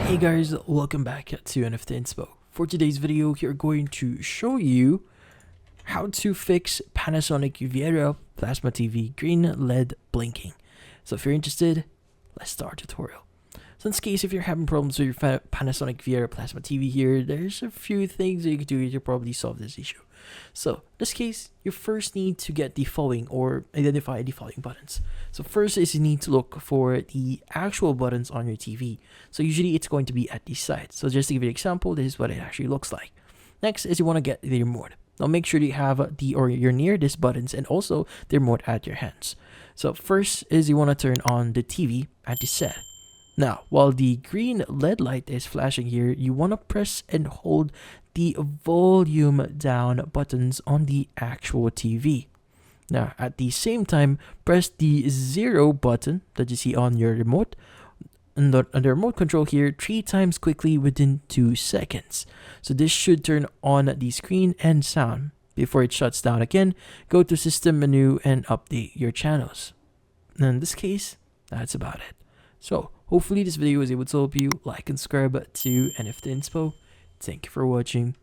Hey guys, welcome back to NFT Inspo. For today's video, we're going to show you how to fix Panasonic Viera Plasma TV green LED blinking. So if you're interested, let's start our tutorial. So in this case, if you're having problems with your Panasonic Viera Plasma TV here, there's a few things that you can do to probably solve this issue. So in this case, you first need to get the following or identify the following buttons. So first is you need to look for the actual buttons on your TV. So usually it's going to be at the side. So just to give you an example, this is what it actually looks like. Next is you want to get the remote. Now make sure that you have you're near these buttons and also the remote at your hands. So first is you want to turn on the TV at the set. Now, while the green LED light is flashing here, you want to press and hold the volume down buttons on the actual TV. Now, at the same time, press the 0 button that you see on your remote, on the remote control here 3 times quickly within 2 seconds. So this should turn on the screen and sound. Before it shuts down again, go to System menu and update your channels. And in this case, that's about it. So, hopefully this video was able to help you. Like and subscribe to NFT Inspo. Thank you for watching.